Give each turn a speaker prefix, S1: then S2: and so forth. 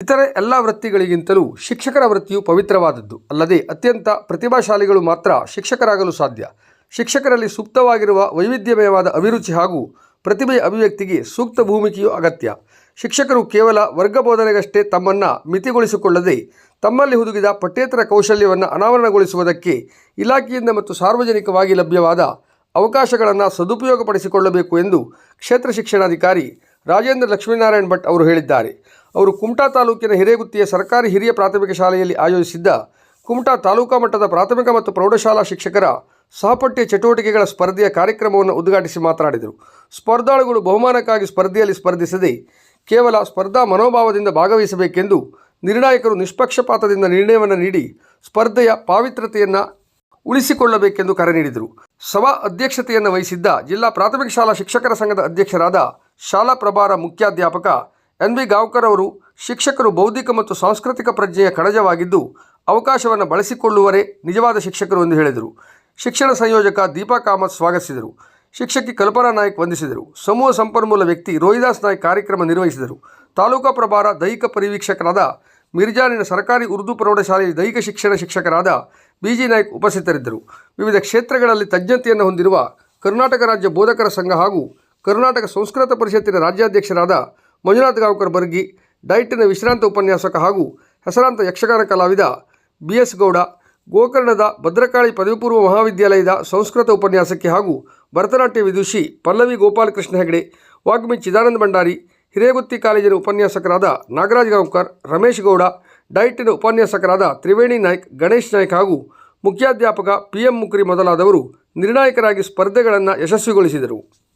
S1: ಇತರೆ ಎಲ್ಲ ವೃತ್ತಿಗಳಿಗಿಂತಲೂ ಶಿಕ್ಷಕರ ವೃತ್ತಿಯು ಪವಿತ್ರವಾದದ್ದು. ಅಲ್ಲದೆ ಅತ್ಯಂತ ಪ್ರತಿಭಾಶಾಲಿಗಳು ಮಾತ್ರ ಶಿಕ್ಷಕರಾಗಲು ಸಾಧ್ಯ. ಶಿಕ್ಷಕರಲ್ಲಿ ಸೂಕ್ತವಾಗಿರುವ ವೈವಿಧ್ಯಮಯವಾದ ಅಭಿರುಚಿ ಹಾಗೂ ಪ್ರತಿಭೆಯ ಅಭಿವ್ಯಕ್ತಿಗೆ ಸೂಕ್ತ ಭೂಮಿಕೆಯು ಅಗತ್ಯ. ಶಿಕ್ಷಕರು ಕೇವಲ ವರ್ಗ ಬೋಧನೆಗಷ್ಟೇ ತಮ್ಮನ್ನು ಮಿತಿಗೊಳಿಸಿಕೊಳ್ಳದೆ ತಮ್ಮಲ್ಲಿ ಹುದುಗಿದ ಪಠ್ಯೇತರ ಕೌಶಲ್ಯವನ್ನು ಅನಾವರಣಗೊಳಿಸುವುದಕ್ಕೆ ಇಲಾಖೆಯಿಂದ ಮತ್ತು ಸಾರ್ವಜನಿಕವಾಗಿ ಲಭ್ಯವಾದ ಅವಕಾಶಗಳನ್ನು ಸದುಪಯೋಗಪಡಿಸಿಕೊಳ್ಳಬೇಕು ಎಂದು ಕ್ಷೇತ್ರ ಶಿಕ್ಷಣಾಧಿಕಾರಿ ರಾಜೇಂದ್ರ ಲಕ್ಷ್ಮೀನಾರಾಯಣ ಭಟ್ ಅವರು ಹೇಳಿದ್ದಾರೆ. ಅವರು ಕುಮಟಾ ತಾಲೂಕಿನ ಹಿರೇಗುತ್ತಿಯ ಸರ್ಕಾರಿ ಹಿರಿಯ ಪ್ರಾಥಮಿಕ ಶಾಲೆಯಲ್ಲಿ ಆಯೋಜಿಸಿದ್ದ ಕುಮಟಾ ತಾಲೂಕಾ ಮಟ್ಟದ ಪ್ರಾಥಮಿಕ ಮತ್ತು ಪ್ರೌಢಶಾಲಾ ಶಿಕ್ಷಕರ ಸಹಪಠ್ಯ ಚಟುವಟಿಕೆಗಳ ಸ್ಪರ್ಧೆಯ ಕಾರ್ಯಕ್ರಮವನ್ನು ಉದ್ಘಾಟಿಸಿ ಮಾತನಾಡಿದರು. ಸ್ಪರ್ಧಾಳುಗಳು ಬಹುಮಾನಕ್ಕಾಗಿ ಸ್ಪರ್ಧೆಯಲ್ಲಿ ಸ್ಪರ್ಧಿಸದೆ ಕೇವಲ ಸ್ಪರ್ಧಾ ಮನೋಭಾವದಿಂದ ಭಾಗವಹಿಸಬೇಕೆಂದು ನಿರ್ಣಾಯಕರು ನಿಷ್ಪಕ್ಷಪಾತದಿಂದ ನಿರ್ಣಯವನ್ನು ನೀಡಿ ಸ್ಪರ್ಧೆಯ ಪಾವಿತ್ರತೆಯನ್ನು ಉಳಿಸಿಕೊಳ್ಳಬೇಕೆಂದು ಕರೆ ನೀಡಿದರು. ಸಭಾ ಅಧ್ಯಕ್ಷತೆಯನ್ನು ವಹಿಸಿದ್ದ ಜಿಲ್ಲಾ ಪ್ರಾಥಮಿಕ ಶಾಲಾ ಶಿಕ್ಷಕರ ಸಂಘದ ಅಧ್ಯಕ್ಷರಾದ ಶಾಲಾ ಪ್ರಭಾರ ಮುಖ್ಯಾಧ್ಯಾಪಕ ಎನ್.ಬಿ. ಗಾಂವ್ಕರ್ ಅವರು ಶಿಕ್ಷಕರು ಬೌದ್ಧಿಕ ಮತ್ತು ಸಾಂಸ್ಕೃತಿಕ ಪ್ರಜ್ಞೆಯ ಕಣಜವಾಗಿದ್ದು ಅವಕಾಶವನ್ನು ಬಳಸಿಕೊಳ್ಳುವರೇ ನಿಜವಾದ ಶಿಕ್ಷಕರು ಎಂದು ಹೇಳಿದರು. ಶಿಕ್ಷಣ ಸಂಯೋಜಕ ದೀಪಾ ಕಾಮತ್ ಸ್ವಾಗತಿಸಿದರು. ಶಿಕ್ಷಕಿ ಕಲ್ಪನಾ ನಾಯ್ಕ್ ವಂದಿಸಿದರು. ಸಮೂಹ ಸಂಪನ್ಮೂಲ ವ್ಯಕ್ತಿ ರೋಹಿದಾಸ್ ನಾಯ್ಕ್ ಕಾರ್ಯಕ್ರಮ ನಿರ್ವಹಿಸಿದರು. ತಾಲೂಕಾ ಪ್ರಭಾರ ದೈಹಿಕ ಪರಿವೀಕ್ಷಕರಾದ ಮಿರ್ಜಾನಿನ ಸರ್ಕಾರಿ ಉರ್ದು ಪ್ರೌಢಶಾಲೆಯ ದೈಹಿಕ ಶಿಕ್ಷಣ ಶಿಕ್ಷಕರಾದ ಬಿ.ಜಿ. ನಾಯ್ಕ್ ಉಪಸ್ಥಿತರಿದ್ದರು. ವಿವಿಧ ಕ್ಷೇತ್ರಗಳಲ್ಲಿ ತಜ್ಞತೆಯನ್ನು ಹೊಂದಿರುವ ಕರ್ನಾಟಕ ರಾಜ್ಯ ಬೋಧಕರ ಸಂಘ ಹಾಗೂ ಕರ್ನಾಟಕ ಸಂಸ್ಕೃತ ಪರಿಷತ್ತಿನ ರಾಜ್ಯಾಧ್ಯಕ್ಷರಾದ ಮಂಜುನಾಥ್ ಗಾಂವ್ಕರ್ ಬರ್ಗಿ, ಡೈಟಿನ ವಿಶ್ರಾಂತ ಉಪನ್ಯಾಸಕ ಹಾಗೂ ಹೆಸರಾಂತ ಯಕ್ಷಗಾನ ಕಲಾವಿದ ಬಿ.ಎಸ್. ಗೌಡ, ಗೋಕರ್ಣದ ಭದ್ರಕಾಳಿ ಪದವಿ ಪೂರ್ವ ಮಹಾವಿದ್ಯಾಲಯದ ಸಂಸ್ಕೃತ ಉಪನ್ಯಾಸಕಿ ಹಾಗೂ ಭರತನಾಟ್ಯ ವಿದುಷಿ ಪಲ್ಲವಿ ಗೋಪಾಲಕೃಷ್ಣ ಹೆಗಡೆ, ವಾಗ್ಮಿ ಚಿದಾನಂದ ಭಂಡಾರಿ, ಹಿರೇಗುತ್ತಿ ಕಾಲೇಜಿನ ಉಪನ್ಯಾಸಕರಾದ ನಾಗರಾಜ್ ಗಾಂವ್ಕರ್, ರಮೇಶ್ ಗೌಡ, ಡೈಟಿನ ಉಪನ್ಯಾಸಕರಾದ ತ್ರಿವೇಣಿ ನಾಯ್ಕ್, ಗಣೇಶ್ ನಾಯ್ಕ್ ಹಾಗೂ ಮುಖ್ಯಾಧ್ಯಾಪಕ ಪಿ.ಎಂ. ಮುಕ್ರಿ ಮೊದಲಾದವರು ನಿರ್ಣಾಯಕರಾಗಿ ಸ್ಪರ್ಧೆಗಳನ್ನು ಯಶಸ್ವಿಗೊಳಿಸಿದರು.